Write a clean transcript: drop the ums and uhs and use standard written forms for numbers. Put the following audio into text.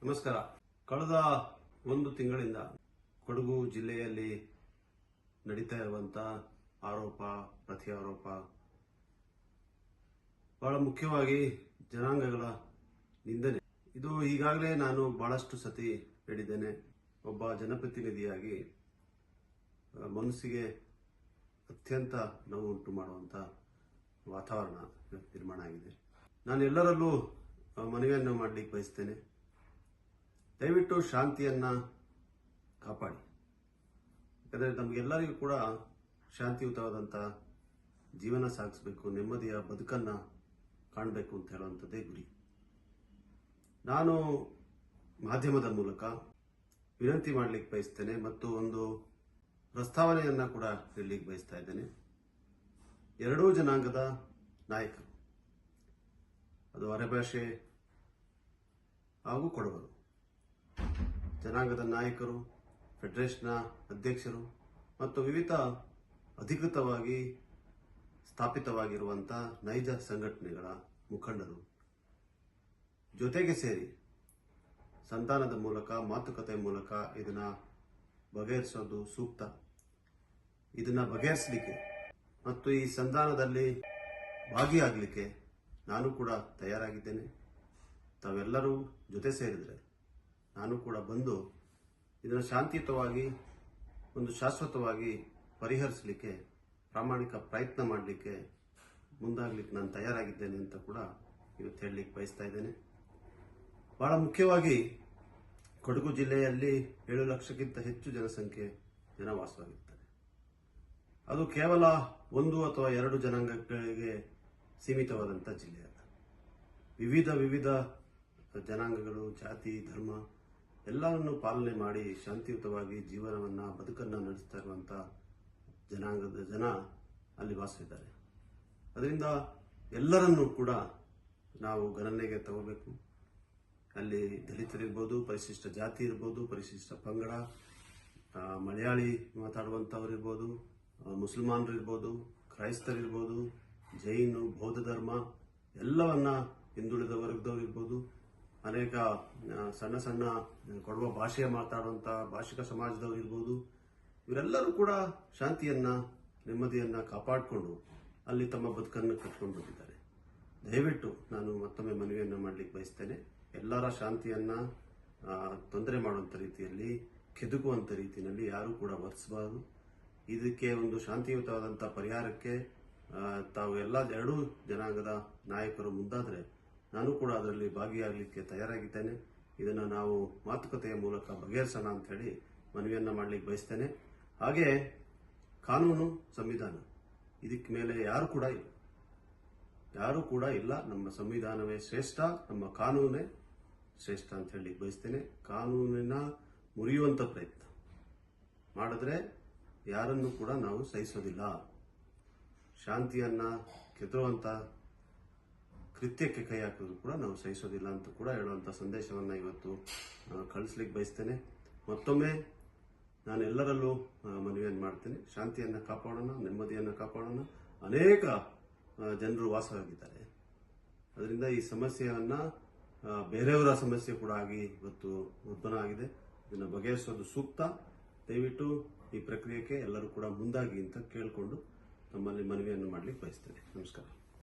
ನಮಸ್ಕಾರ. ಕಳೆದ ಒಂದು ತಿಂಗಳಿಂದ ಕೊಡಗು ಜಿಲ್ಲೆಯಲ್ಲಿ ನಡೀತಾ ಇರುವಂತಹ ಆರೋಪ ಪ್ರತ್ಯಾರೋಪ, ಬಹಳ ಮುಖ್ಯವಾಗಿ ಜನಾಂಗಗಳ ನಿಂದನೆ. ಇದು ಈಗಾಗಲೇ ನಾನು ಬಹಳಷ್ಟು ಸತಿ ಹೇಳಿದ್ದೇನೆ. ಒಬ್ಬ ಜನಪ್ರತಿನಿಧಿಯಾಗಿ ಮನಸ್ಸಿಗೆ ಅತ್ಯಂತ ನೋವು ಉಂಟು ಮಾಡುವಂತ ವಾತಾವರಣ ನಿರ್ಮಾಣ ಆಗಿದೆ. ನಾನು ಎಲ್ಲರಲ್ಲೂ ಮನವಿಯನ್ನು ಮಾಡಲಿಕ್ಕೆ ಬಯಸ್ತೇನೆ. ದಯವಿಟ್ಟು ಶಾಂತಿಯನ್ನ ಕಾಪಾಡಿ. ಯಾಕಂದರೆ ನಮಗೆಲ್ಲರಿಗೂ ಕೂಡ ಶಾಂತಿಯುತವಾದಂಥ ಜೀವನ ಸಾಗಿಸಬೇಕು, ನೆಮ್ಮದಿಯ ಬದುಕನ್ನು ಕಾಣಬೇಕು ಅಂತ ಹೇಳುವಂಥದ್ದೇ ಗುರಿ. ನಾನು ಮಾಧ್ಯಮದ ಮೂಲಕ ವಿನಂತಿ ಮಾಡಲಿಕ್ಕೆ ಬಯಸ್ತೇನೆ ಮತ್ತು ಒಂದು ಪ್ರಸ್ತಾವನೆಯನ್ನ ಕೂಡ ಹೇಳಲಿಕ್ಕೆ ಬಯಸ್ತಾ ಇದ್ದೇನೆ. ಎರಡೂ ಜನಾಂಗದ ನಾಯಕರು, ಅದು ಅರೆಭಾಷೆ ಹಾಗೂ ಕೊಡವರು ಜನಾಂಗದ ನಾಯಕರು, ಫೆಡರೇಷನ್ನ ಅಧ್ಯಕ್ಷರು ಮತ್ತು ವಿವಿಧ ಅಧಿಕೃತವಾಗಿ ಸ್ಥಾಪಿತವಾಗಿರುವಂತಹ ನೈಜ ಸಂಘಟನೆಗಳ ಮುಖಂಡರು ಜೊತೆಗೆ ಸೇರಿ ಸಂಧಾನದ ಮೂಲಕ, ಮಾತುಕತೆ ಮೂಲಕ ಇದನ್ನ ಬಗೆಹರಿಸೋದು ಸೂಕ್ತ. ಇದನ್ನ ಬಗೆಹರಿಸಲಿಕ್ಕೆ ಮತ್ತು ಈ ಸಂಧಾನದಲ್ಲಿ ಭಾಗಿಯಾಗಲಿಕ್ಕೆ ನಾನು ಕೂಡ ತಯಾರಾಗಿದ್ದೇನೆ. ತಾವೆಲ್ಲರೂ ಜೊತೆ ಸೇರಿದರೆ ನಾನು ಕೂಡ ಬಂದು ಇದನ್ನು ಶಾಂತಿಯುತವಾಗಿ ಒಂದು ಶಾಶ್ವತವಾಗಿ ಪರಿಹರಿಸಲಿಕ್ಕೆ ಪ್ರಾಮಾಣಿಕ ಪ್ರಯತ್ನ ಮಾಡಲಿಕ್ಕೆ ಮುಂದಾಗಲಿಕ್ಕೆ ನಾನು ತಯಾರಾಗಿದ್ದೇನೆ ಅಂತ ಕೂಡ ಇವತ್ತು ಹೇಳಲಿಕ್ಕೆ ಬಯಸ್ತಾ ಇದ್ದೇನೆ. ಬಹಳ ಮುಖ್ಯವಾಗಿ ಕೊಡಗು ಜಿಲ್ಲೆಯಲ್ಲಿ 7 ಲಕ್ಷಕ್ಕಿಂತ ಹೆಚ್ಚು ಜನಸಂಖ್ಯೆ ವಾಸವಾಗಿರ್ತಾರೆ. ಅದು ಕೇವಲ 1 ಅಥವಾ 2 ಜನಾಂಗಗಳಿಗೆ ಸೀಮಿತವಾದಂಥ ಜಿಲ್ಲೆ ಅಲ್ಲ. ವಿವಿಧ ಜನಾಂಗಗಳು, ಜಾತಿ, ಧರ್ಮ ಎಲ್ಲವನ್ನು ಪಾಲನೆ ಮಾಡಿ ಶಾಂತಿಯುತವಾಗಿ ಜೀವನವನ್ನ, ಬದುಕನ್ನ ನಡೆಸ್ತಾ ಇರುವಂತ ಜನಾಂಗದ ಜನ ಅಲ್ಲಿ ವಾಸವಿದ್ದಾರೆ. ಅದರಿಂದ ಎಲ್ಲರನ್ನೂ ಕೂಡ ನಾವು ಗಣನೆಗೆ ತಗೋಬೇಕು. ಅಲ್ಲಿ ದಲಿತರಿರ್ಬೋದು, ಪರಿಶಿಷ್ಟ ಜಾತಿ ಇರ್ಬೋದು, ಪರಿಶಿಷ್ಟ ಪಂಗಡ, ಮಲಯಾಳಿ ಮಾತಾಡುವಂಥವ್ರಿರ್ಬೋದು, ಮುಸಲ್ಮಾನರಿರ್ಬೋದು, ಕ್ರೈಸ್ತರಿರ್ಬೋದು, ಜೈನು, ಬೌದ್ಧ ಧರ್ಮ ಎಲ್ಲವನ್ನ, ಹಿಂದುಳಿದ ವರ್ಗದವರಿರ್ಬೋದು, ಅನೇಕ ಸಣ್ಣ ಕೊಡವ ಭಾಷೆ ಮಾತಾಡುವಂಥ ಭಾಷಿಕ ಸಮಾಜದವರು ಇರ್ಬೋದು, ಇವರೆಲ್ಲರೂ ಕೂಡ ಶಾಂತಿಯನ್ನ, ನೆಮ್ಮದಿಯನ್ನ ಕಾಪಾಡಿಕೊಂಡು ಅಲ್ಲಿ ತಮ್ಮ ಬದುಕನ್ನು ಕಟ್ಕೊಂಡು ಬಂದಿದ್ದಾರೆ. ದಯವಿಟ್ಟು ನಾನು ಮತ್ತೊಮ್ಮೆ ಮನವಿಯನ್ನು ಮಾಡಲಿಕ್ಕೆ ಬಯಸ್ತೇನೆ. ಎಲ್ಲರ ಶಾಂತಿಯನ್ನ ತೊಂದರೆ ಮಾಡುವಂಥ ರೀತಿಯಲ್ಲಿ, ಕೆದಕುವಂಥ ರೀತಿಯಲ್ಲಿ ಯಾರೂ ಕೂಡ ವರ್ತಿಸಬಾರದು. ಇದಕ್ಕೆ ಒಂದು ಶಾಂತಿಯುತವಾದಂಥ ಪರಿಹಾರಕ್ಕೆ ತಾವು ಎರಡೂ ಜನಾಂಗದ ನಾಯಕರು ಮುಂದಾದರೆ ನಾನು ಕೂಡ ಅದರಲ್ಲಿ ಭಾಗಿಯಾಗಲಿಕ್ಕೆ ತಯಾರಾಗಿದ್ದೇನೆ. ಇದನ್ನು ನಾವು ಮಾತುಕತೆಯ ಮೂಲಕ ಬಗೆಹರಿಸೋಣ ಅಂತ ಹೇಳಿ ಮನವಿಯನ್ನ ಮಾಡಲಿಕ್ಕೆ ಬಯಸ್ತೇನೆ. ಹಾಗೆ ಕಾನೂನು, ಸಂವಿಧಾನ ಇದಕ್ಕೆ ಮೇಲೆ ಯಾರು ಕೂಡ ಇಲ್ಲ. ನಮ್ಮ ಸಂವಿಧಾನವೇ ಶ್ರೇಷ್ಠ, ನಮ್ಮ ಕಾನೂನೇ ಶ್ರೇಷ್ಠ ಅಂತ ಹೇಳಿ ಬಯಸ್ತೇನೆ. ಕಾನೂನಿನ ಮುರಿಯುವಂತ ಪ್ರಯತ್ನ ಮಾಡಿದ್ರೆ ಯಾರನ್ನು ಕೂಡ ನಾವು ಸಹಿಸೋದಿಲ್ಲ. ಶಾಂತಿಯನ್ನ ಕೆದರುವಂತ ಕೃತ್ಯಕ್ಕೆ ಕೈ ಹಾಕೋದು ಕೂಡ ನಾವು ಸಹಿಸೋದಿಲ್ಲ ಅಂತ ಕೂಡ ಹೇಳುವಂತ ಸಂದೇಶವನ್ನ ಇವತ್ತು ಕಳಿಸ್ಲಿಕ್ಕೆ ಬಯಸ್ತೇನೆ. ಮತ್ತೊಮ್ಮೆ ನಾನು ಎಲ್ಲರಲ್ಲೂ ಮನವಿಯನ್ನು ಮಾಡ್ತೇನೆ. ಶಾಂತಿಯನ್ನ ಕಾಪಾಡೋಣ, ನೆಮ್ಮದಿಯನ್ನ ಕಾಪಾಡೋಣ. ಅನೇಕ ಜನರು ವಾಸವಾಗಿದ್ದಾರೆ. ಅದರಿಂದ ಈ ಸಮಸ್ಯೆಯನ್ನ ಬೇರೆಯವರ ಸಮಸ್ಯೆ ಕೂಡ ಆಗಿ ಇವತ್ತು ಉದ್ಭವ ಆಗಿದೆ. ಇದನ್ನು ಬಗೆಹರಿಸೋದು ಸೂಕ್ತ. ದಯವಿಟ್ಟು ಈ ಪ್ರಕ್ರಿಯೆಗೆ ಎಲ್ಲರೂ ಕೂಡ ಮುಂದಾಗಿ ಅಂತ ಕೇಳಿಕೊಂಡು ನಮ್ಮಲ್ಲಿ ಮನವಿಯನ್ನು ಮಾಡಲಿಕ್ಕೆ ಬಯಸ್ತೇನೆ. ನಮಸ್ಕಾರ.